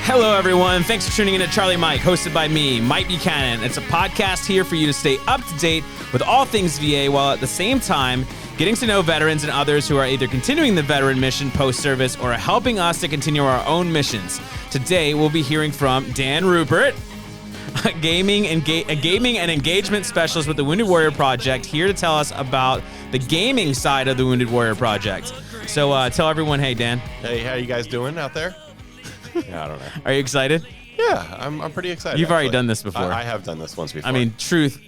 Hello, everyone. Thanks for tuning in to Charlie Mike, hosted by me, Mike Buchanan. It's a podcast here for you to stay up to date with all things VA while at the same time getting to know veterans and others who are either continuing the veteran mission post-service or are helping us to continue our own missions. Today, we'll be hearing from Dan Ruppert, a gaming and engagement specialist with the Wounded Warrior Project, here to tell us about the gaming side of the Wounded Warrior Project. So tell everyone, hey, Dan. Hey, how you guys doing out there? Yeah, I don't know. Are you excited? Yeah, I'm pretty excited. You've already done this before. I have done this once before. I mean, truth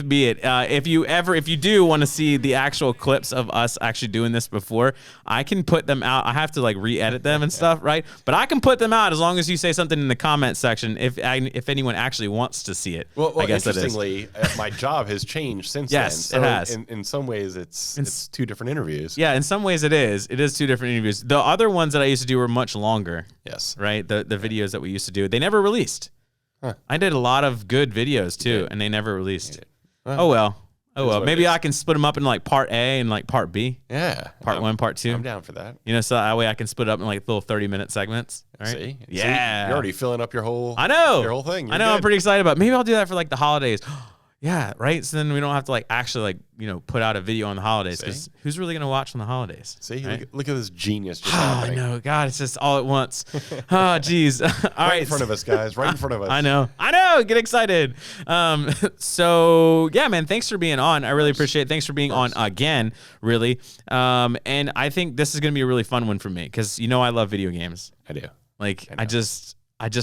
be it. If you do want to see the actual clips of us actually doing this before, I can put them out. I have to like re-edit them and stuff, right? But I can put them out as long as you say something in the comment section. If anyone actually wants to see it. Well, I guess interestingly, my job has changed since then. Yes, it has. In some ways, it's two different interviews. Yeah, in some ways it is. It is two different interviews. The other ones that I used to do were much longer. Yes. Right? The videos that we used to do, they never released. Huh. I did a lot of good videos too, and they never released. Oh well. Maybe I can split them up in like part A and like part B. Yeah. Part 1, part 2. I'm down for that. You know, so that way I can split it up in like little 30-minute segments. Right? See? Yeah. You're already filling up your whole. I know. Your whole thing. You're I know. good. I'm pretty excited about it. Maybe I'll do that for like the holidays. Yeah, right. So then we don't have to like actually like put out a video on the holidays, because who's really gonna watch on the holidays? See, right? look at this genius just I happening. know. God, it's just all at once. Oh, geez. All right, in front of us, guys. Right in front of us. I know. Get excited. So yeah, man. Thanks for being on. I really appreciate it. Thanks for being on again. Really. And I think this is gonna be a really fun one for me, because I love video games. I do. Like I just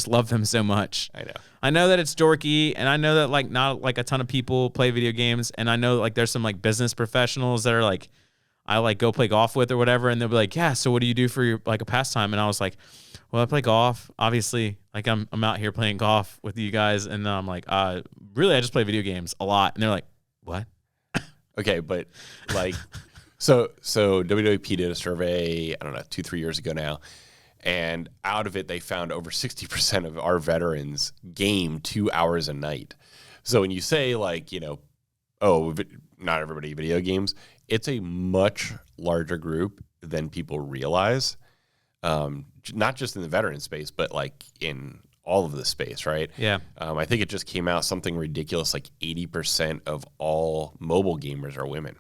love them so much. I know. I know that it's dorky, and I know that like not like a ton of people play video games, and I know like there's some like business professionals that are like I like go play golf with or whatever, and they'll be like, yeah, so what do you do for your like a pastime? And I was like, well, I play golf. Obviously, like I'm out here playing golf with you guys, and then I'm like, really, I just play video games a lot. And they're like, what? Okay, but like, so WWP did a survey, I don't know, 2-3 years ago now. And out of it, they found over 60% of our veterans game 2 hours a night. So when you say like, not everybody video games, it's a much larger group than people realize. Not just in the veteran space, but like in all of the space, right? Yeah. I think it just came out something ridiculous, like 80% of all mobile gamers are women,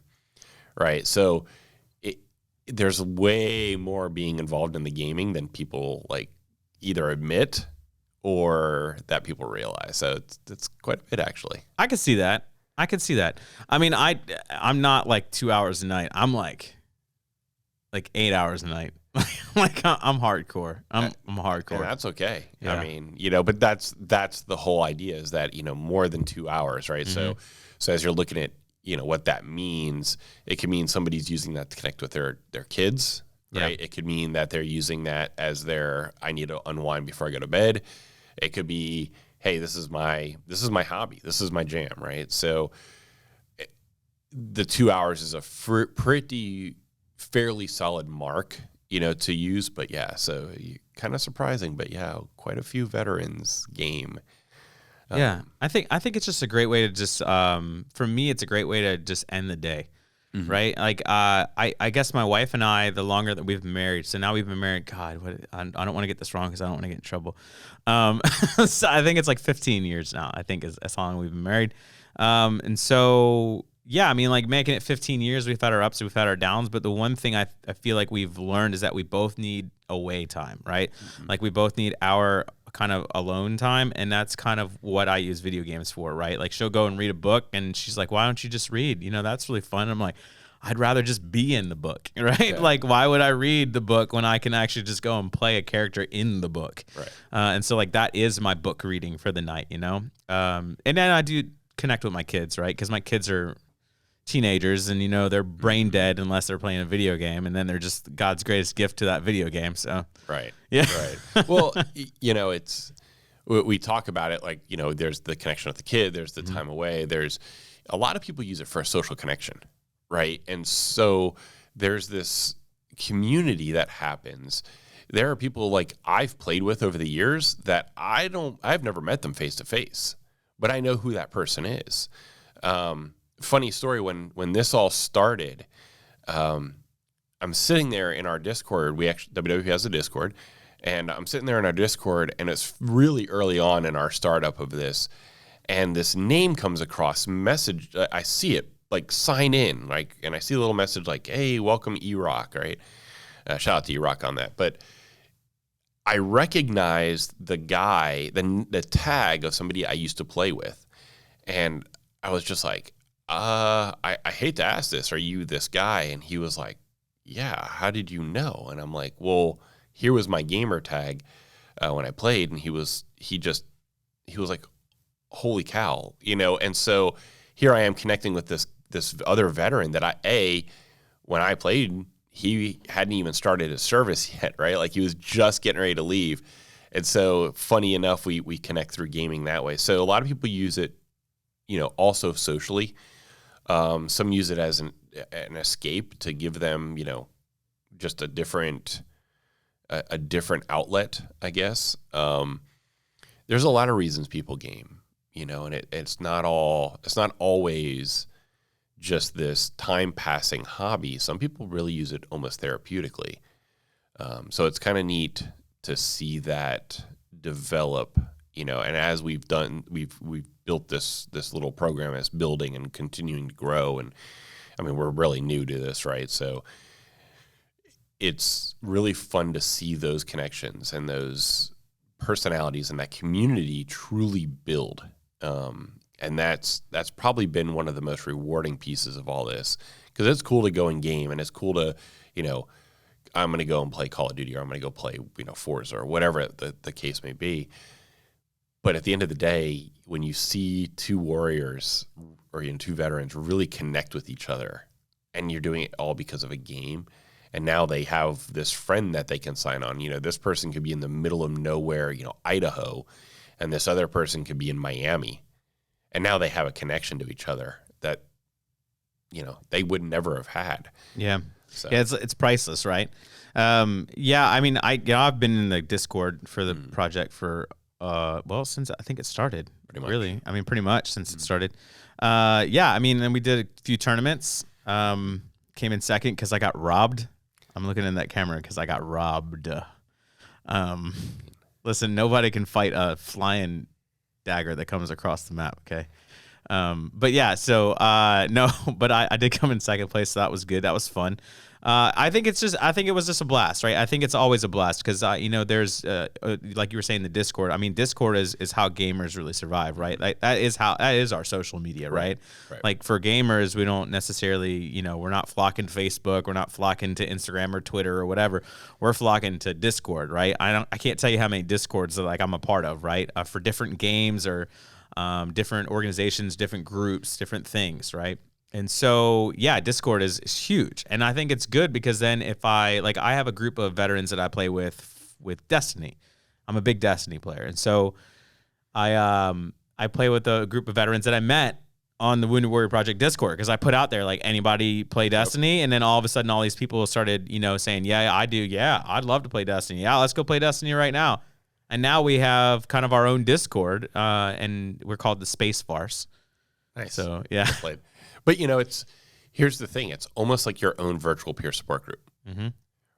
right? So there's way more being involved in the gaming than people like either admit or that people realize. So it's quite a bit, actually. I could see that. I mean, I'm not like 2 hours a night. I'm like 8 hours a night. Like I'm hardcore. I'm hardcore. And that's okay. Yeah. I mean, but that's the whole idea, is that, more than 2 hours, right? Mm-hmm. So as you're looking at, what that means, it could mean somebody's using that to connect with their kids, right? Yeah. It could mean that they're using that as I need to unwind before I go to bed. It could be, hey, this is my hobby. This is my jam, right? So the 2 hours is a pretty fairly solid mark, to use. But yeah, so kind of surprising, but yeah, quite a few veterans game. Yeah, I think it's just a great way to just, for me, it's a great way to just end the day, mm-hmm. right? Like, I guess my wife and I, the longer that we've been married, so now we've been married, God, I don't want to get this wrong because I don't want to get in trouble. So I think it's like 15 years now, I think is how long we've been married. And so, yeah, I mean, like making it 15 years, we've had our ups, we've had our downs, but the one thing I feel like we've learned is that we both need away time, right? Mm-hmm. Like we both need our kind of alone time, and that's kind of what I use video games for, right? Like she'll go and read a book, and she's like, why don't you just read? That's really fun. I'm like, I'd rather just be in the book, right? Yeah. Like, why would I read the book when I can actually just go and play a character in the book? Right. And so like that is my book reading for the night, and then I do connect with my kids, right? Because my kids are teenagers, and they're brain dead unless they're playing a video game, and then they're just God's greatest gift to that video game. So right, yeah, right. Well, it's we talk about it like there's the connection with the kid, there's the time away, there's a lot of people use it for a social connection, right? And so there's this community that happens. There are people like I've played with over the years that I've never met them face to face, but I know who that person is. Funny story, when this all started, I'm sitting there in our Discord. WWP has a Discord, And I'm sitting there in our Discord, and it's really early on in our startup of this, and this name comes across, message, I see it, like sign in, like, and I see a little message like, hey, welcome E-Rock, right? Shout out to E-Rock on that. But I recognized the guy, the tag of somebody I used to play with. And I was just like, I hate to ask this. Are you this guy? And he was like, yeah, how did you know? And I'm like, well, here was my gamer tag when I played. And he was like, holy cow, And so here I am connecting with this other veteran that when I played, he hadn't even started his service yet, right? Like he was just getting ready to leave. And so funny enough, we connect through gaming that way. So a lot of people use it, also socially. Some use it as an escape to give them, just a different outlet, I guess. There's a lot of reasons people game, and it's not always just this time passing hobby. Some people really use it almost therapeutically. So it's kind of neat to see that develop, and as we've built this little program as building and continuing to grow. And I mean, we're really new to this, right? So it's really fun to see those connections and those personalities and that community truly build. And that's probably been one of the most rewarding pieces of all this, because it's cool to go and game, and it's cool to, I'm going to go and play Call of Duty, or I'm going to go play, Forza, or whatever the case may be. But at the end of the day, when you see two warriors or two veterans really connect with each other, and you're doing it all because of a game, and now they have this friend that they can sign on. This person could be in the middle of nowhere, Idaho, and this other person could be in Miami. And now they have a connection to each other that, they would never have had. Yeah. So. Yeah, it's priceless, right? Yeah, I mean, I've been in the Discord for the project for, since I think it started. Pretty much. Really. I mean, pretty much since it started. Yeah, I mean, and we did a few tournaments. Came in second because I got robbed. I'm looking in that camera because I got robbed. Listen, nobody can fight a flying dagger that comes across the map, okay? But yeah, so no, but I did come in second place, so that was good. That was fun. I think it was just a blast, right? I think it's always a blast because there's like you were saying, the Discord. I mean, Discord is how gamers really survive, right? Like that is our social media, right? Like for gamers, we don't necessarily, we're not flocking to Facebook, we're not flocking to Instagram or Twitter or whatever. We're flocking to Discord, right? I can't tell you how many Discords that like I'm a part of, right? For different games or different organizations, different groups, different things, right? And so, yeah, Discord is huge. And I think it's good because then if I have a group of veterans that I play with Destiny. I'm a big Destiny player. And so I play with a group of veterans that I met on the Wounded Warrior Project Discord because I put out there, like, anybody play Destiny? And then all of a sudden all these people started, saying, yeah, I do. Yeah, I'd love to play Destiny. Yeah, let's go play Destiny right now. And now we have kind of our own Discord, and we're called the Space Farce. Nice. So, yeah. But, here's the thing. It's almost like your own virtual peer support group,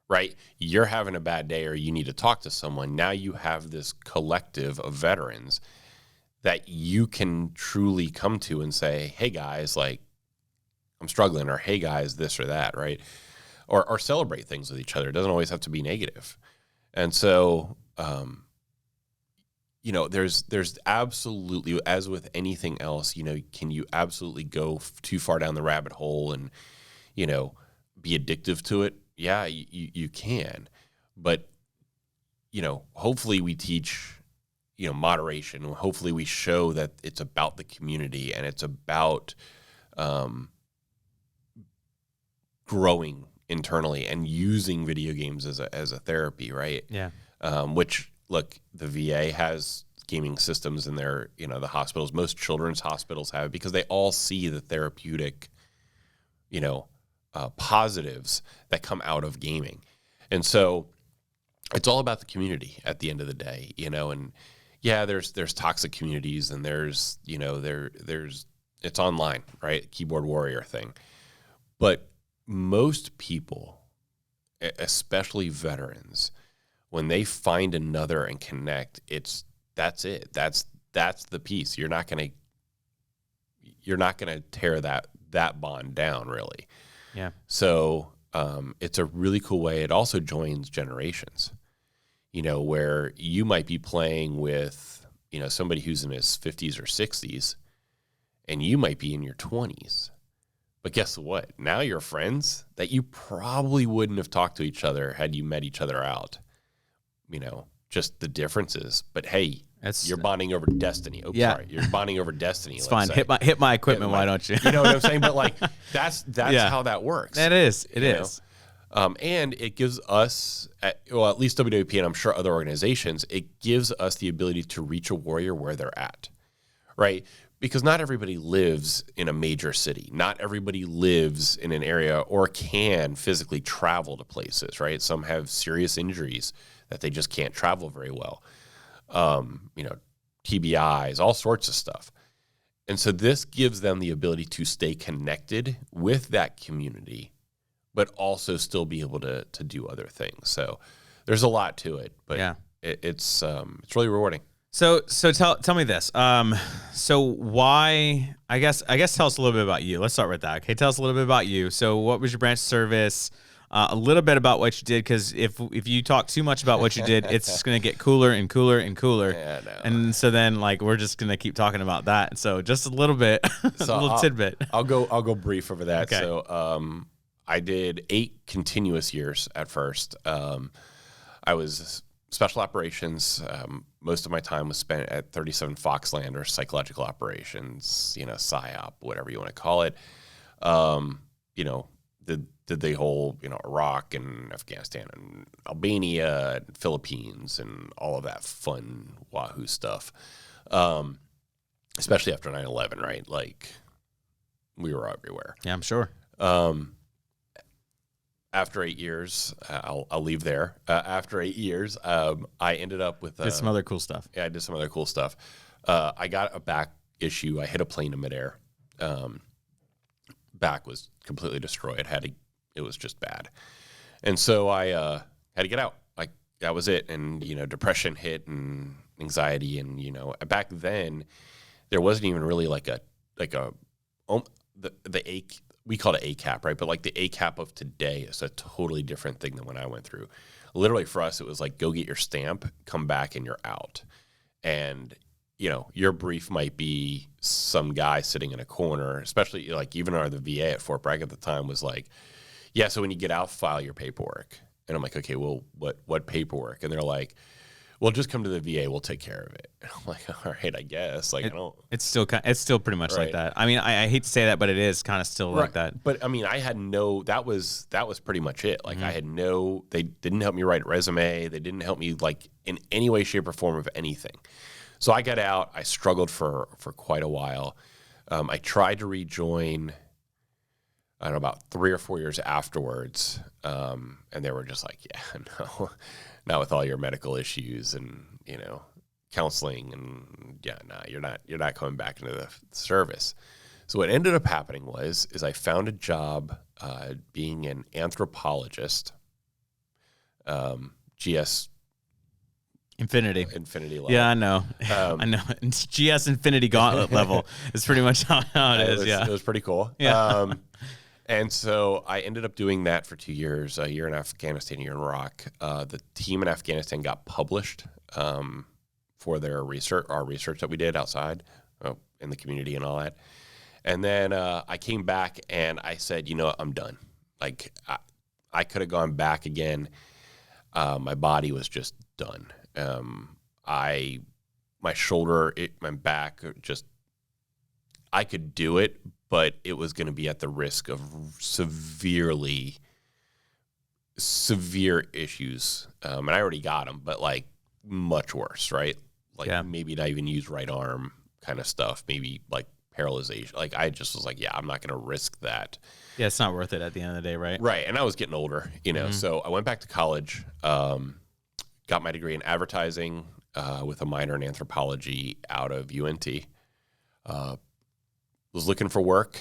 right? You're having a bad day or you need to talk to someone. Now you have this collective of veterans that you can truly come to and say, hey, guys, like, I'm struggling, or hey, guys, this or that, right? Or celebrate things with each other. It doesn't always have to be negative. And so, there's absolutely, as with anything else, can you absolutely go too far down the rabbit hole and, be addictive to it? Yeah, you can. But, hopefully we teach, moderation. Hopefully we show that it's about the community and it's about growing internally and using video games as a therapy, right? Yeah. Which, look, the VA has gaming systems in their, the hospitals. Most children's hospitals have it because they all see the therapeutic, positives that come out of gaming. And so it's all about the community at the end of the day, and yeah, there's toxic communities and there's it's online, right? Keyboard warrior thing. But most people, especially veterans, when they find another and connect, that's it. That's the piece. You're not gonna tear that bond down, really. Yeah. So it's a really cool way. It also joins generations, where you might be playing with, somebody who's in his 50s or 60s, and you might be in your 20s. But guess what? Now you're friends that you probably wouldn't have talked to each other had you met each other out. Just the differences. But hey, you're bonding over destiny. Oh, yeah. Sorry. You're bonding over destiny. It's fine. Say. Hit my equipment. Why don't you? You know what I'm saying? But like that's how that works. It is. It is. And it gives us, at least WWP, and I'm sure other organizations, it gives us the ability to reach a warrior where they're at, right? Because not everybody lives in a major city. Not everybody lives in an area or can physically travel to places, right? Some have serious injuries that they just can't travel very well. TBIs, all sorts of stuff. And so this gives them the ability to stay connected with that community, but also still be able to do other things. So there's a lot to it, but it's really rewarding. So tell me this. So why? I guess tell us a little bit about you. Let's start with that. Okay, tell us a little bit about you. So what was your branch service? A little bit about what you did, because if you talk too much about what you did, it's just going to get cooler and cooler and cooler. Yeah, no. And so then we're just going to keep talking about that. So just a little bit, tidbit. I'll go brief over that. Okay. So I did 8 continuous years at first. I was special operations. Most of my time was spent at 37 Foxland, or psychological operations, PSYOP, whatever you want to call it. Did the whole, Iraq and Afghanistan and Albania and Philippines and all of that fun wahoo stuff. Especially after 9/11, right? Like, we were everywhere. Yeah, I'm sure. After 8 years, I'll leave there. After 8 years, I ended up with... did some other cool stuff. Yeah, I did some other cool stuff. I got a back issue. I hit a plane in midair. Back was completely destroyed. It was just bad. And so I had to get out. That was it. And, depression hit and anxiety. And, back then, there wasn't even really the we called it ACAP, right? But like the ACAP of today is a totally different thing than when I went through. Literally for us, it was like, go get your stamp, come back, and you're out. And, your brief might be some guy sitting in a corner, especially even the VA at Fort Bragg at the time was like, yeah, so when you get out, file your paperwork. And I'm like, okay, well, what paperwork? And they're like, well, just come to the VA. We'll take care of it. And I'm like, all right, I guess. It's still pretty much like that. I mean, I hate to say that, but it is kind of still like that. But I mean, I had that was pretty much it. Like, I had they didn't help me write a resume. They didn't help me in any way, shape, or form of anything. So I got out. I struggled for quite a while. I tried to rejoin, I don't know, about 3 or 4 years afterwards. And they were just like, yeah, no, not with all your medical issues and, counseling, and you're not coming back into the service. So what ended up happening is I found a job being an anthropologist, GS Infinity level. Yeah, I know. I know. It's GS Infinity Gauntlet level is pretty much how it is. It was pretty cool. Yeah. And so I ended up doing that for 2 years, a year in Afghanistan, a year in Iraq. The team in Afghanistan got published for their research, our research that we did outside in the community and all that. And then I came back and I said, I'm done. Like, I could have gone back again. My body was just done. My shoulder, my back, I could do it, but it was going to be at the risk of severe issues. And I already got them, but much worse, right? Maybe not even use right arm kind of stuff, maybe paralyzation. I just was like, yeah, I'm not going to risk that. Yeah, it's not worth it at the end of the day, right? Right. And I was getting older, so I went back to college, got my degree in advertising with a minor in anthropology out of UNT. Was looking for work,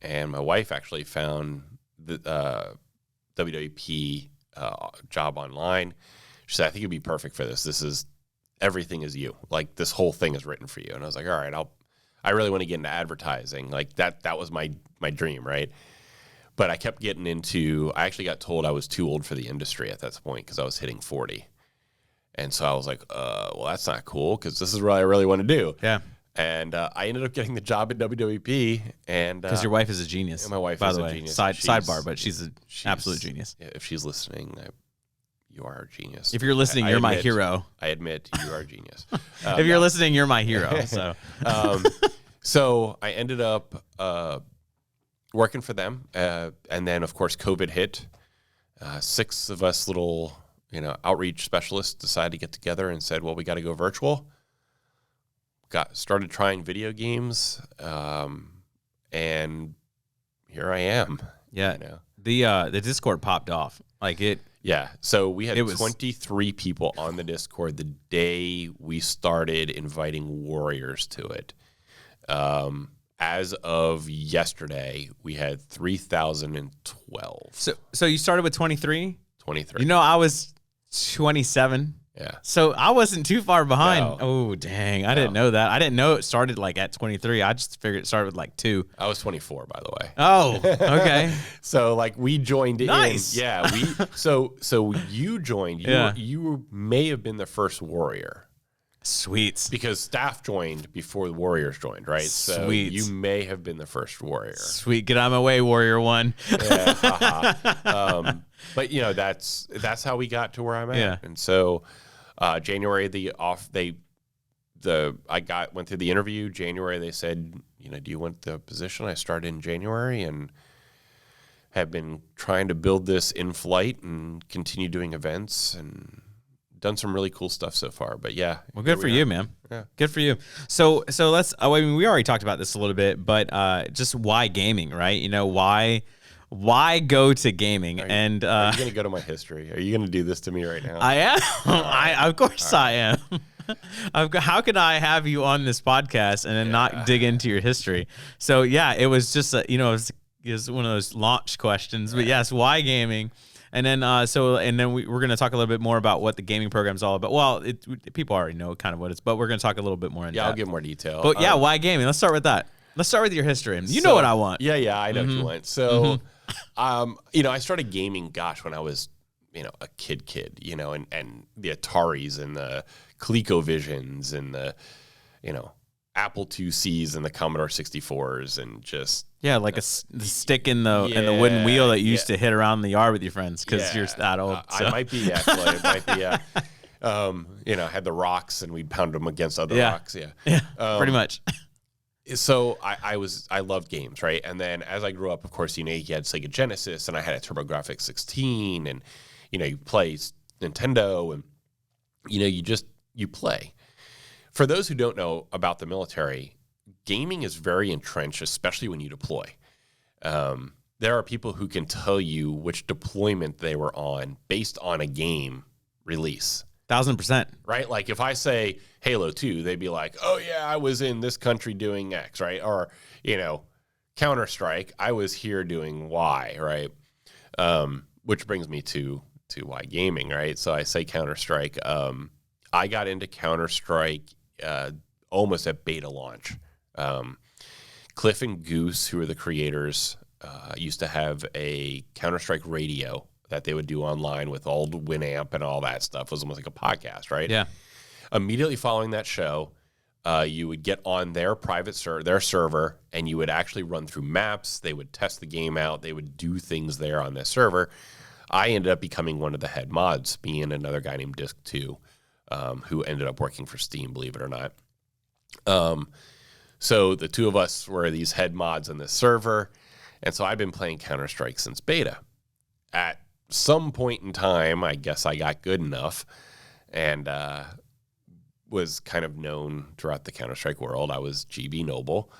and my wife actually found the WWP job online. she said, I think you'd be perfect for this. Everything is you. Like, this whole thing is written for you. And I was like, all right, I really want to get into advertising. Like, that was my dream, right? But I kept getting I actually got told I was too old for the industry at that point because I was hitting 40. And so I was like, well, that's not cool because this is what I really want to do. Yeah. And I ended up getting the job at WWP. And because your wife is a genius. My wife is a genius. Sidebar, but she's an absolute genius. Yeah, if she's listening, you are a genius. If you're listening, you're my hero. I admit you are a genius. If you're listening, you're my hero. So, so I ended up working for them, and then of course COVID hit. 6 of us little outreach specialists decided to get together and said, well, we got to go virtual. Started trying video games, and here I am. Yeah, the Discord popped off like it. Yeah, so we had 23 people on the Discord the day we started inviting warriors to it. As of yesterday, we had 3,012. So you started with 23? 23. I was 27. Yeah. So I wasn't too far behind. No. Oh, dang. I didn't know that. I didn't know it started like at 23. I just figured it started with like 2. I was 24, by the way. Oh, okay. So like we joined Nice. in. Yeah. So you joined. You may have been the first warrior. Sweet. Because staff joined before the warriors joined, right? So Sweet. you may have been the first warrior. Sweet. Get out of my way, Warrior 1. Yeah. But that's how we got to where I'm at. Yeah. And so January went through the interview. January they said, do you want the position? I started in January and have been trying to build this in flight and continue doing events and done some really cool stuff so far. But yeah. Well, good for you, man. Yeah. Good for you. So let's, we already talked about this a little bit, but just why gaming, right? Why go to gaming? Are you going to go to my history? Are you going to do this to me right now? I am. Of course I am. How could I have you on this podcast and then not dig into your history? So yeah, it was just it was one of those launch questions. But yes, why gaming? And then we're going to talk a little bit more about what the gaming program is all about. Well, people already know kind of what it's, but we're going to talk a little bit more in depth. I'll give more detail. But why gaming? Let's start with that. Let's start with your history. You know what I want. Yeah, I know what you want. So, I started gaming, when I was, a kid, and the Ataris and the ColecoVisions and the, Apple IICs and the Commodore 64s and just like the stick in the wooden wheel that you used to hit around the yard with your friends because you're that old. So. I might be actually. It might be. Had the rocks and we'd pound them against other rocks. Yeah, pretty much. So I loved games, right? And then as I grew up, of course, you had Sega Genesis and I had a TurboGrafx 16 and, you play Nintendo and, you play. For those who don't know about the military, gaming is very entrenched, especially when you deploy. There are people who can tell you which deployment they were on based on a game release. 1,000%. Right? Like if I say Halo 2, they'd be like, oh yeah, I was in this country doing X, right? Or, Counter-Strike, I was here doing Y, right? Which brings me to why gaming, right? So I say Counter-Strike. I got into Counter-Strike almost at beta launch. Cliff and Goose, who are the creators, used to have a Counter-Strike radio that they would do online with all the Winamp and all that stuff. It was almost like a podcast, right? Yeah. Immediately following that show, you would get on their private their server, and you would actually run through maps. They would test the game out. They would do things there on this server. I ended up becoming one of the head mods, me and another guy named Disc2, who ended up working for Steam, believe it or not. So the two of us were these head mods on this server, and so I've been playing Counter-Strike since beta. At some point in time, I guess I got good enough and was kind of known throughout the Counter-Strike world. I was GB Noble,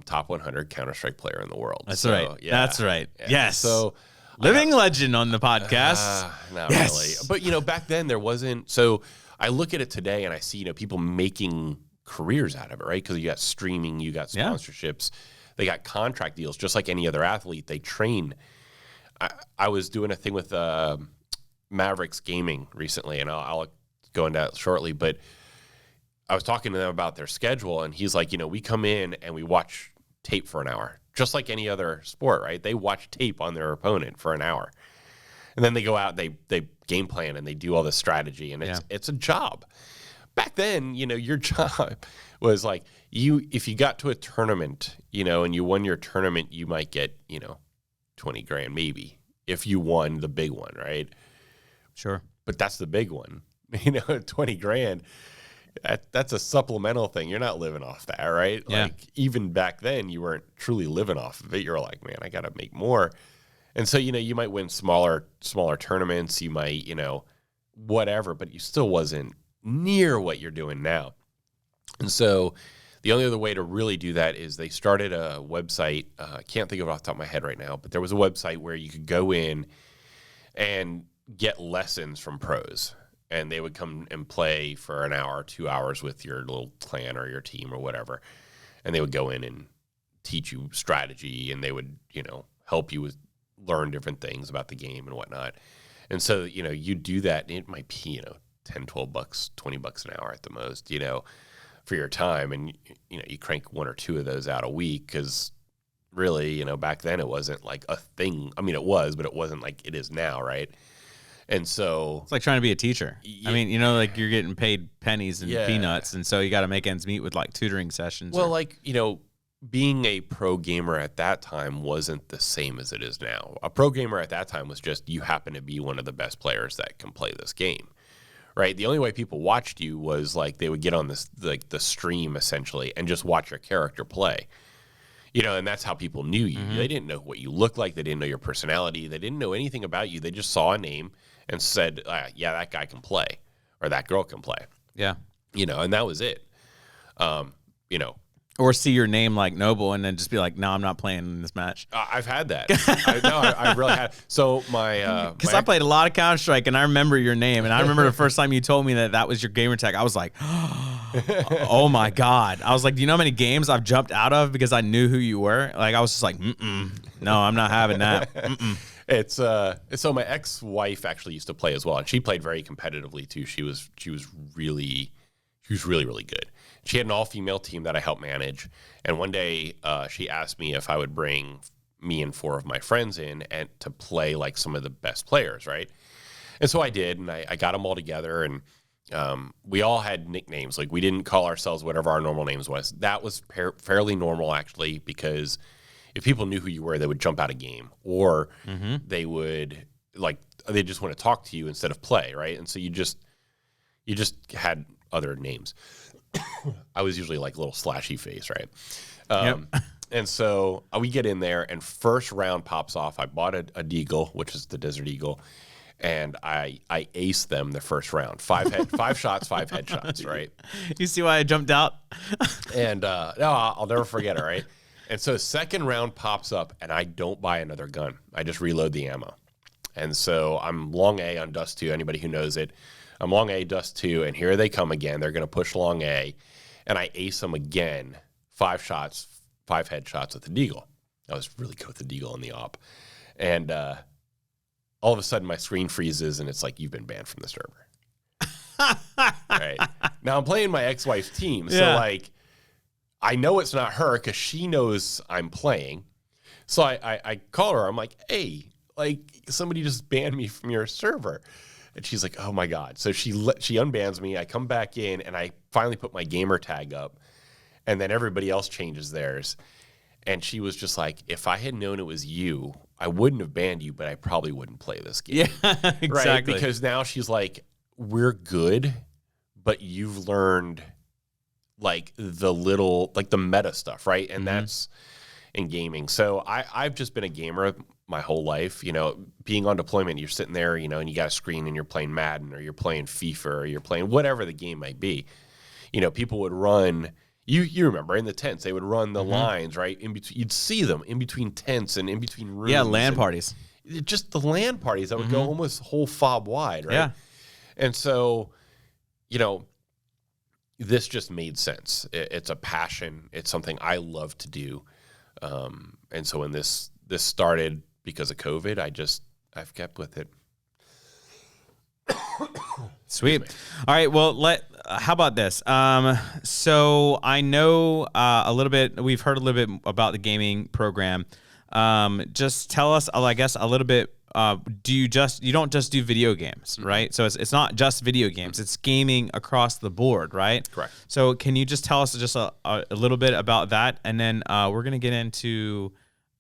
top 100 Counter-Strike player in the world. That's right. Yeah. That's right. Yeah. Yes. So living legend on the podcast. Not really. But, back then there wasn't. So I look at it today and I see, people making careers out of it, right? Because you got streaming, you got sponsorships, they got contract deals, just like any other athlete. They train. I was doing a thing with Mavericks Gaming recently, and I'll go into that shortly, but I was talking to them about their schedule, and he's like, we come in and we watch tape for an hour, just like any other sport, right? They watch tape on their opponent for an hour. And then they go out, they game plan, and they do all this strategy, and it's a job. Back then, your job was like, if you got to a tournament, and you won your tournament, you might get, $20,000 maybe, if you won the big one, right? Sure. But that's the big one. $20,000, that's a supplemental thing. You're not living off that, right? Yeah. Like, even back then, you weren't truly living off of it. You're like, man, I got to make more. And so, you might win smaller tournaments. You might, whatever, but you still wasn't near what you're doing now. And so the only other way to really do that is they started a website. I can't think of it off the top of my head right now, but there was a website where you could go in and get lessons from pros. And they would come and play for an hour, 2 hours with your little clan or your team or whatever. And they would go in and teach you strategy, and they would, help you learn different things about the game and whatnot. And so, you do that, and it might be, $10, $12, $20 an hour at the most, for your time. And, you crank one or two of those out a week, because really, back then it wasn't like a thing. I mean, it was, but it wasn't like it is now, right? And so it's like trying to be a teacher. I mean, like you're getting paid pennies and peanuts, and so you got to make ends meet with like tutoring sessions. Well, being a pro gamer at that time wasn't the same as it is now. A pro gamer at that time was just, you happen to be one of the best players that can play this game, right? The only way people watched you was like they would get on this, like the stream essentially, and just watch your character play. And that's how people knew you. Mm-hmm. They didn't know what you looked like. They didn't know your personality. They didn't know anything about you. They just saw a name and said, yeah, that guy can play, or that girl can play. Yeah. And that was it. Or see your name like Noble and then just be like, no, I'm not playing in this match. I've had that. I really had. So because I played a lot of Counter-Strike, and I remember your name. And I remember the first time you told me that was your gamer tag. I was like, oh my God. I was like, do you know how many games I've jumped out of because I knew who you were? Like, I was just like, no, I'm not having that. It's so my ex-wife actually used to play as well, and she played very competitively too. She was really, really good. She had an all-female team that I helped manage, and one day she asked me if I would bring me and 4 of my friends in and to play like some of the best players, right? And so I did, and I got them all together, and we all had nicknames. Like, we didn't call ourselves whatever our normal names was. That was fairly normal, actually, because if people knew who you were, they would jump out of game, or they would they just want to talk to you instead of play, right? And so you just had other names. I was usually like a little slashy face, right? Yep. And so we get in there, and first round pops off. I bought a Deagle, which is the Desert Eagle, and I aced them the first round. 5 shots, 5 headshots, right? You see why I jumped out? And no, I'll never forget it, right? And so second round pops up, and I don't buy another gun. I just reload the ammo. And so I'm long A on Dust 2, anybody who knows it. I'm long A, Dust 2, and here they come again. They're going to push long A, and I ace them again. 5 shots, 5 headshots with the Deagle. I was really good with the Deagle in the op. And all of a sudden, my screen freezes, and it's like, you've been banned from the server. Right. Now, I'm playing my ex-wife's team, so, like, I know it's not her because she knows I'm playing. So I call her. I'm like, hey, like, somebody just banned me from your server. And she's like, oh, my God. So she unbans me. I come back in, and I finally put my gamer tag up. And then everybody else changes theirs. And she was just like, if I had known it was you, I wouldn't have banned you, but I probably wouldn't play this game. Yeah, exactly. Right? Because now she's like, we're good, but you've learned, like, the little, like, the meta stuff, right? And that's in gaming. So I've just been a gamer my whole life. Being on deployment, you're sitting there, and you got a screen, and you're playing Madden, or you're playing FIFA, or you're playing whatever the game might be. People would run, you remember, in the tents, they would run the lines, right? In between, you'd see them in between tents and in between rooms. Yeah, LAN parties. Just the LAN parties that would go almost whole fob wide, right? Yeah. And so, this just made sense. It's a passion. It's something I love to do. And so when this started because of COVID, I've kept with it. Sweet. All right. Well, how about this? So I know a little bit. We've heard a little bit about the gaming program. Just tell us, I guess, a little bit. You don't just do video games, right? So it's not just video games. It's gaming across the board, right? Correct. So can you just tell us just a little bit about that, and then we're gonna get into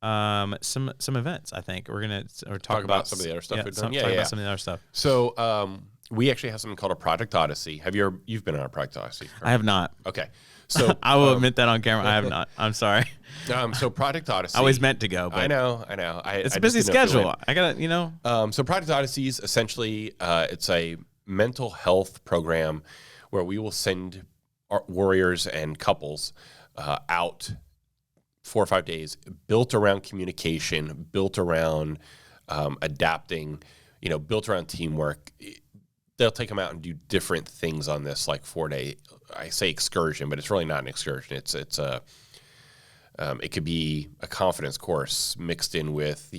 some events. I think we're gonna talk about some of the other stuff we've done. Talk about some of the other stuff. So we actually have something called a Project Odyssey. You've been on a Project Odyssey? Correct? I have not. Okay. So I will admit that on camera. I have not. I'm sorry. So Project Odyssey. I always meant to go, but I know. It's a busy schedule. I gotta, So Project Odyssey is essentially it's a mental health program where we will send our warriors and couples out 4 or 5 days, built around communication, built around adapting, built around teamwork. They'll take them out and do different things on this, like 4-day. I say excursion, but it's really not an excursion. It could be a confidence course mixed in with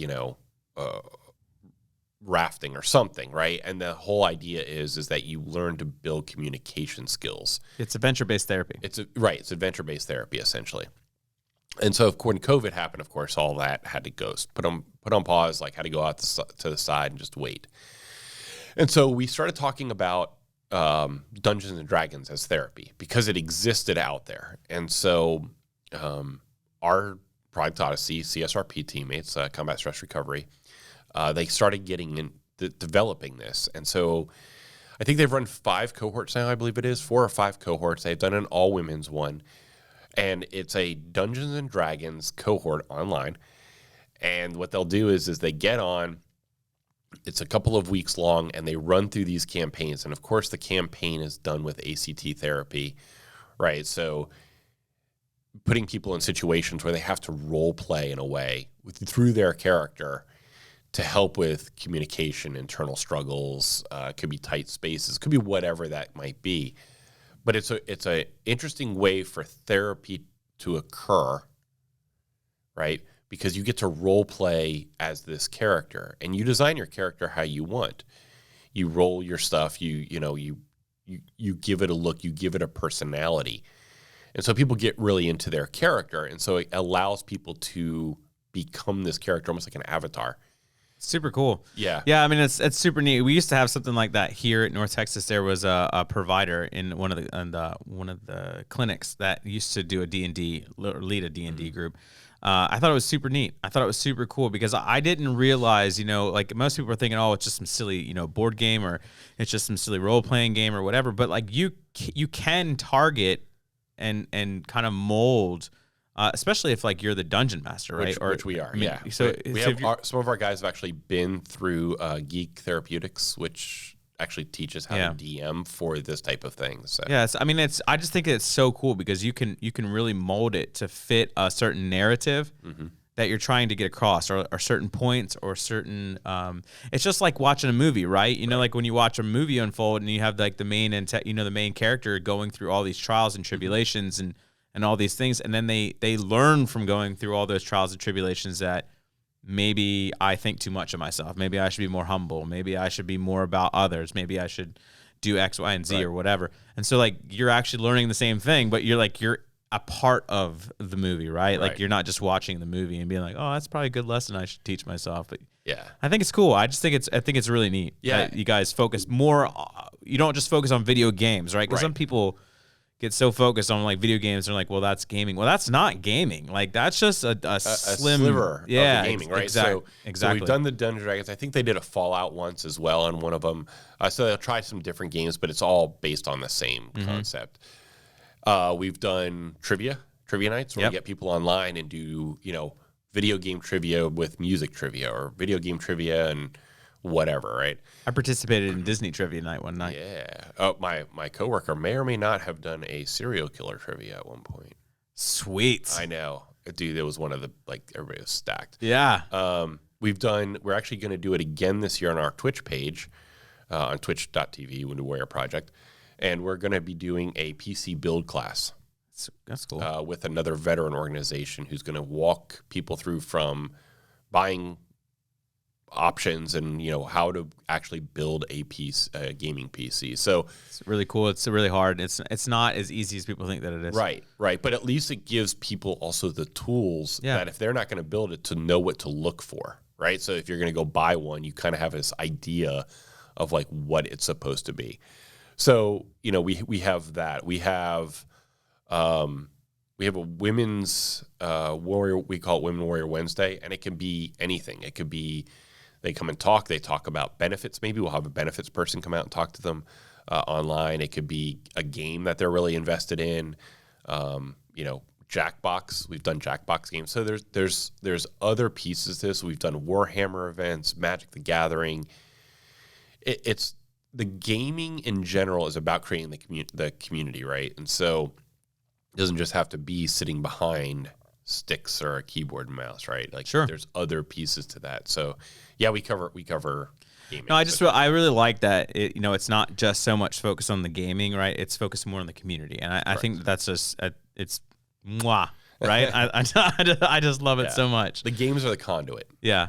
rafting or something, right? And the whole idea is that you learn to build communication skills. It's adventure-based therapy. It's adventure-based therapy essentially. And so, when COVID happened, of course, all that had to go put on pause, like had to go out to the side and just wait. And so we started talking about Dungeons and Dragons as therapy because it existed out there. And so our Project Odyssey CSRP teammates, Combat Stress Recovery, they started developing this. And so I think they've run 5 cohorts now, I believe it is, 4 or 5 cohorts. They've done an all-women's one. And it's a Dungeons and Dragons cohort online. And what they'll do is they get on, it's a couple of weeks long, and they run through these campaigns. And of course, the campaign is done with ACT therapy, right? So putting people in situations where they have to role play in a way through their character to help with communication, internal struggles, could be tight spaces, could be whatever that might be. But it's a interesting way for therapy to occur, right? Because you get to role play as this character, and you design your character how you want. You roll your stuff. You give it a look. You give it a personality, and so people get really into their character, and so it allows people to become this character, almost like an avatar. Super cool. Yeah. Yeah, I mean, it's super neat. We used to have something like that here at North Texas. There was a provider in one of the clinics that used to do a D&D, or lead a D&D group. I thought it was super neat. I thought it was super cool because I didn't realize, like most people are thinking, oh, it's just some silly, board game, or it's just some silly role-playing game or whatever. But like you can target and kind of mold, especially if like you're the dungeon master, right? Which we are, yeah. So we have some of our guys have actually been through Geek Therapeutics, which actually teaches how to DM for this type of thing. So yes, I mean I just think it's so cool because you can really mold it to fit a certain narrative that you're trying to get across, or certain points, or certain. It's just like watching a movie, right? Like when you watch a movie unfold and you have like the main the main character going through all these trials and tribulations and all these things, and then they learn from going through all those trials and tribulations that maybe I think too much of myself. Maybe I should be more humble. Maybe I should be more about others. Maybe I should do X, Y, and Z or whatever. And so like you're actually learning the same thing, but you're a part of the movie, right? Like you're not just watching the movie and being like, oh, that's probably a good lesson I should teach myself. But yeah, I think it's cool. I think it's really neat. Yeah, that you guys focus more. You don't just focus on video games, right? Because some people get so focused on like video games, they're like, well, that's gaming. Well, that's not gaming. Like that's just a sliver of the gaming, right? Exactly. So we've done the Dungeons and Dragons. I think they did a Fallout once as well on one of them. So they'll try some different games, but it's all based on the same concept. We've done trivia nights where we get people online and do, video game trivia with music trivia, or video game trivia and whatever, right? I participated in Disney trivia night one night. Yeah. Oh, my coworker may or may not have done a serial killer trivia at one point. Sweet. I know. Dude, it was one of the, everybody was stacked. Yeah. We're actually going to do it again this year on our Twitch page, on twitch.tv, Wounded Warrior Project. And we're going to be doing a PC build class. That's cool. With another veteran organization who's going to walk people through from buying options and how to actually build a gaming PC. So it's really cool. It's really hard. It's not as easy as people think that it is. Right. But at least it gives people also the tools Yeah. that if they're not going to build it, to know what to look for. Right. So if you're going to go buy one, you kind of have this idea of like what it's supposed to be. So we have that. We have a women's warrior. We call it Women Warrior Wednesday, and it can be anything. It could be they come and talk. They talk about benefits. Maybe we'll have a benefits person come out and talk to them online. It could be a game that they're really invested in. Jackbox. We've done Jackbox games. So there's other pieces to this. We've done Warhammer events, Magic the Gathering. It's the gaming in general is about creating the community, right? And so it doesn't just have to be sitting behind sticks or a keyboard and mouse, right? Like Sure. There's other pieces to that. So yeah, we cover gaming. No, I really like that. It's not just so much focused on the gaming, right? It's focused more on the community, and I think that's just it's mwah, right? I just love it so much. The games are the conduit. Yeah.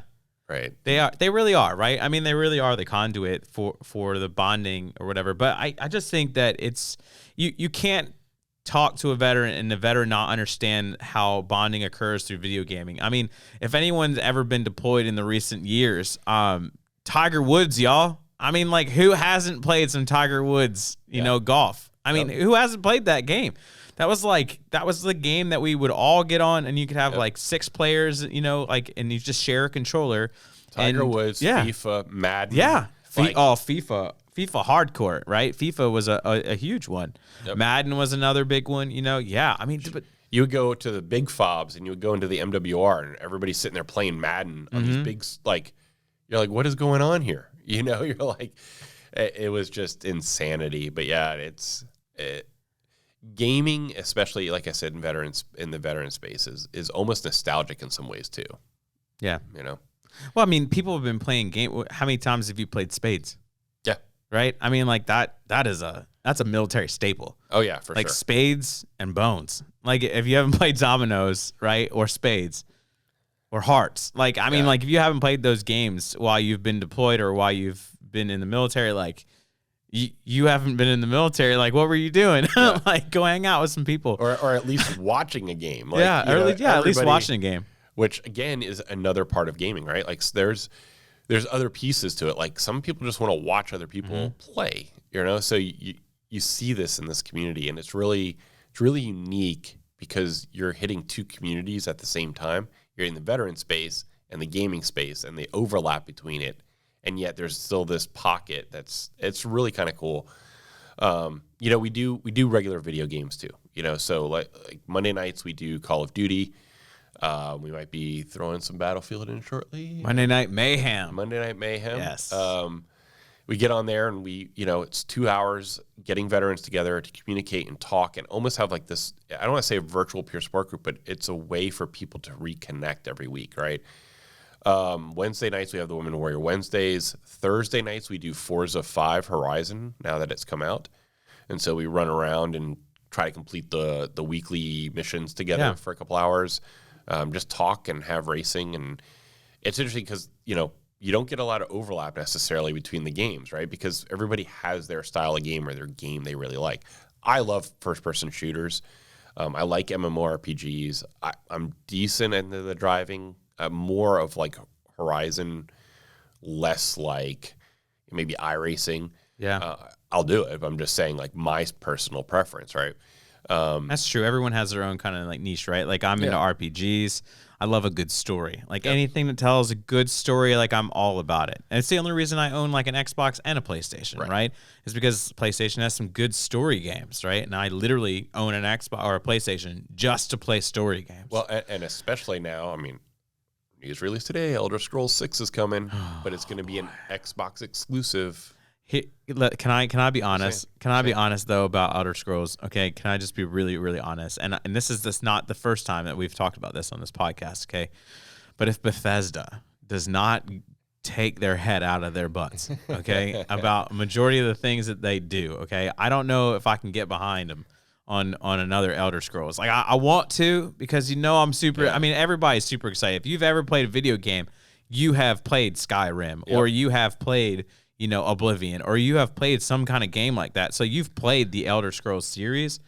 Right. They really are, right? I mean, they really are the conduit for the bonding or whatever. But I just think that it's you can't talk to a veteran and the veteran not understand how bonding occurs through video gaming. I mean, if anyone's ever been deployed in the recent years, Tiger Woods, y'all. I mean, like, who hasn't played some Tiger Woods, golf? I mean, who hasn't played that game? That was the game that we would all get on, and you could have like 6 players, and you just share a controller. Tiger Woods, FIFA, Madden. Yeah. FIFA hardcore, right? FIFA was a huge one. Yep. Madden was another big one, Yeah. I mean, but you would go to the big fobs and you would go into the MWR and everybody's sitting there playing Madden on these big, you're like, what is going on here? You're like, it was just insanity. But yeah, gaming, especially like I said, in the veteran space is almost nostalgic in some ways too. Yeah. Well, I mean, people have been playing how many times have you played spades? Yeah. Right? I mean, like that's a military staple. Oh yeah, for sure. Like spades and bones. Like if you haven't played dominoes, right? Or spades or hearts. Like, I mean, like if you haven't played those games while you've been deployed or while you've been in the military, like you haven't been in the military. Like, what were you doing? Yeah. Like go hang out with some people. Or at least watching a game. Like, at least watching a game. Which again is another part of gaming, right? Like there's other pieces to it. Like some people just want to watch other people play, So you see this in this community, and it's really unique because you're hitting 2 communities at the same time. You're in the veteran space and the gaming space, and the overlap between it, and yet there's still this pocket it's really kind of cool. We do regular video games too. So like Monday nights we do Call of Duty. We might be throwing some Battlefield in shortly. Monday Night Mayhem. Yes. We get on there and it's 2 hours getting veterans together to communicate and talk and almost have like this, I don't want to say a virtual peer support group, but it's a way for people to reconnect every week, right? Wednesday nights, we have the Women Warrior Wednesdays. Thursday nights, we do Forza 5 Horizon now that it's come out. And so we run around and try to complete the weekly missions together for a couple hours. Just talk and have racing. And it's interesting because, you don't get a lot of overlap necessarily between the games, right? Because everybody has their style of game or their game they really like. I love first-person shooters. I like MMORPGs. I'm decent into the driving. More of like Horizon, less like maybe iRacing. Yeah. I'll do it. I'm just saying like my personal preference, right? That's true. Everyone has their own kind of like niche, right? Like I'm into RPGs. I love a good story. Like anything that tells a good story, like I'm all about it. And it's the only reason I own like an Xbox and a PlayStation, right? Is because PlayStation has some good story games, right? And I literally own an Xbox or a PlayStation just to play story games. Well, and especially now, I mean, news release today, Elder Scrolls 6 is coming, but it's going to be an Xbox exclusive. Can I be honest? Can I be honest though about Elder Scrolls? Okay, can I just be really, really honest? And this is just not the first time that we've talked about this on this podcast. Okay, but if Bethesda does not take their head out of their butts, okay, about a majority of the things that they do, okay, I don't know if I can get behind them on another Elder Scrolls. Like I want to because I'm super. I mean, everybody's super excited. If you've ever played a video game, you have played Skyrim or you have played, you know, Oblivion, or you have played some kind of game like that. So you've played the Elder Scrolls series,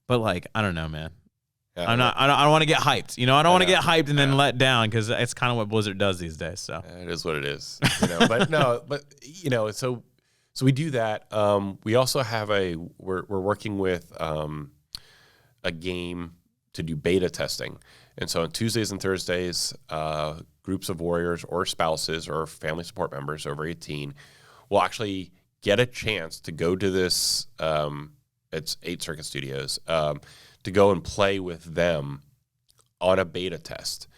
but like, I don't know, man. I don't want to get hyped. You know, I don't want to get hyped and then let down, because it's kind of what Blizzard does these days. So it is what it is. You know, but you know, so we do that. We also have we're working with a game to do beta testing, and so on Tuesdays and Thursdays, groups of warriors or spouses or family support members over 18 will actually get a chance to go to this. It's 8 Circuit Studios. To go and play with them on a beta test.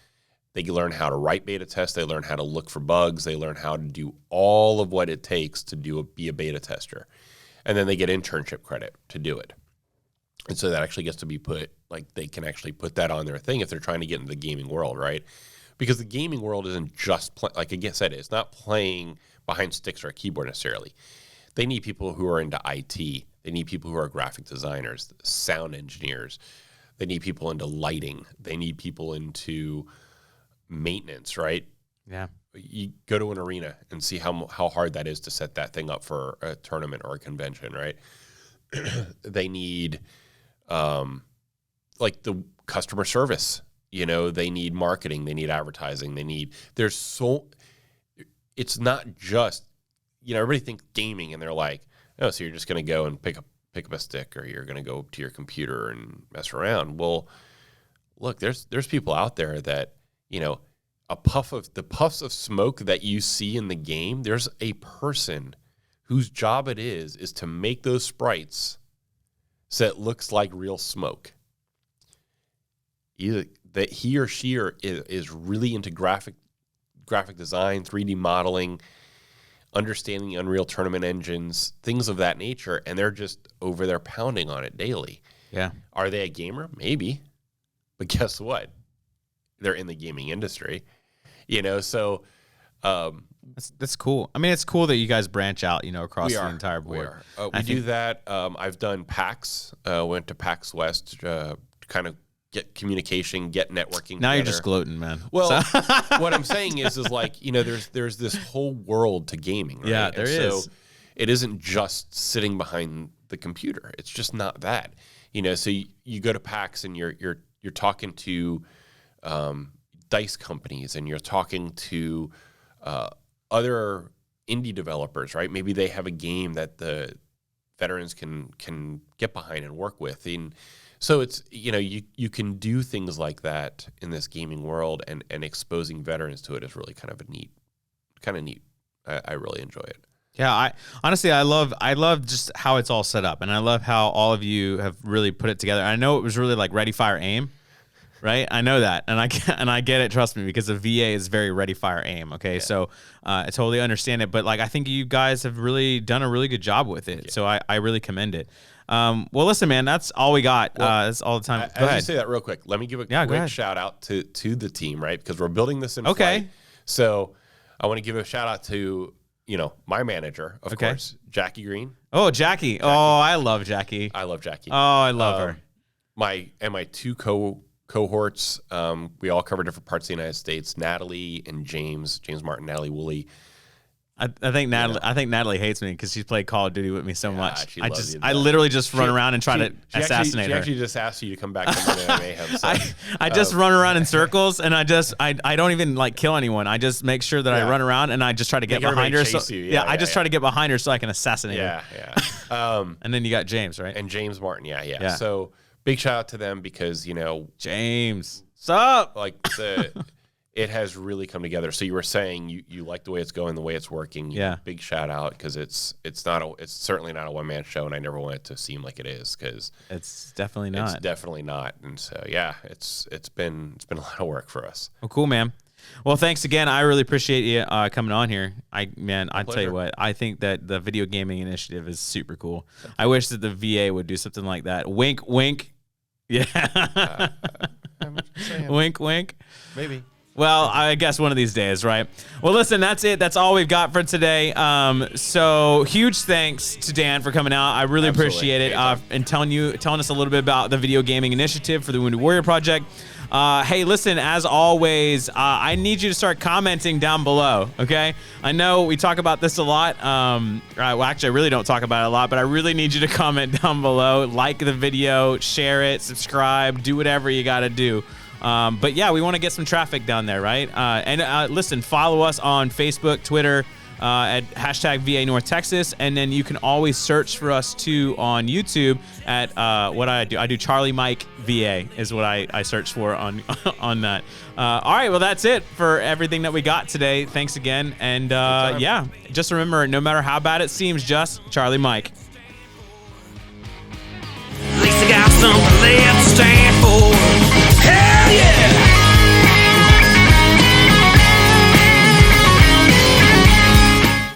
They learn how to write beta tests. They learn how to look for bugs. They learn how to do all of what it takes to be a beta tester. And then they get internship credit to do it. And so that actually gets to be put, like, they can actually put that on their thing if they're trying to get into the gaming world, right? Because the gaming world isn't just, like I said, it's not playing behind sticks or a keyboard necessarily. They need people who are into IT. They need people who are graphic designers, sound engineers. They need people into lighting. They need people into maintenance, right? Yeah. You go to an arena and see how hard that is to set that thing up for a tournament or a convention, right? They need like the customer service. You know, they need marketing. They need advertising. It's not just, you know, everybody thinks gaming and they're like, oh, so you're just going to go and pick up a stick, or you're going to go to your computer and mess around. Well, look, there's people out there that, you know, the puffs of smoke that you see in the game, there's a person whose job it is to make those sprites so it looks like real smoke. Either that he or she is really into graphic design, 3D modeling, understanding Unreal Tournament engines, things of that nature, and they're just over there pounding on it daily. Yeah. Are they a gamer? Maybe. But guess what? They're in the gaming industry. You know, so that's cool. I mean, it's cool that you guys branch out, you know, across the entire board. We do that. I've done PAX, went to PAX West, kind of get communication, get networking. Now together. You're just gloating, man. Well, what I'm saying is like, you know, there's this whole world to gaming, right? Yeah, there is. So it isn't just sitting behind the computer. It's just not that. You know, so you go to PAX and you're talking to dice companies, and you're talking to other indie developers, right? Maybe they have a game that the veterans can get behind and work with. And so it's, you know, you can do things like that in this gaming world, and exposing veterans to it is really kind of neat. I really enjoy it. Yeah, I love just how it's all set up, and I love how all of you have really put it together. I know it was really like ready, fire, aim, right? I know that, and I get it. Trust me, because the VA is very ready, fire, aim. Okay, yeah. So I totally understand it, but like I think you guys have really done a really good job with it. Yeah. So I really commend it. Well, listen, man, that's all we got. That's all the time. Go ahead. Just say that real quick. Let me give a quick shout out to the team, right? Because we're building this in flight. So I want to give a shout out to, you know, my manager, of course, Jackie Green. Oh, Jackie. Oh, I love Jackie. I love Jackie. Oh, I love her. My two cohorts, we all cover different parts of the United States. Natalie and James Martin, Natalie Woolley. I think Natalie hates me because she's played Call of Duty with me so much. I you. literally just run around and try to assassinate her. She actually just asked you to come back from Mayhem. So, I just run around in circles, and I don't even like kill anyone. I just make sure that I run around and I just try to get behind her. So I just try to get behind her so I can assassinate her. Yeah. And then you got James, right? And James Martin, yeah. So big shout out to them, because, you know, James, what's up? Like it has really come together. So you were saying you like the way it's going, the way it's working. Yeah. Big shout out, because it's certainly not a one man show, and I never want it to seem like it is, because it's definitely not. It's definitely not. And so yeah, it's been a lot of work for us. Well, cool, man. Well, thanks again. I really appreciate you coming on here. I tell you what, I think that the video gaming initiative is super cool. I wish that the VA would do something like that. Wink, wink. Yeah. I'm saying. Wink, wink. Maybe. Well, I guess one of these days, right? Well, listen, that's it. That's all we've got for today. So huge thanks to Dan for coming out. I really appreciate it, and telling us a little bit about the video gaming initiative for the Wounded Warrior Project. Hey, listen, as always, I need you to start commenting down below, okay? I know we talk about this a lot. Well, actually, I really don't talk about it a lot, but I really need you to comment down below, like the video, share it, subscribe, do whatever you got to do. But yeah, we want to get some traffic down there, right? And listen, follow us on Facebook, Twitter, at hashtag VA North Texas, and then you can always search for us too on YouTube at what I do. I do Charlie Mike VA is what I search for on on that. All right, well that's it for everything that we got today. Thanks again, and yeah, just remember, no matter how bad it seems, just Charlie Mike. At least I got something left.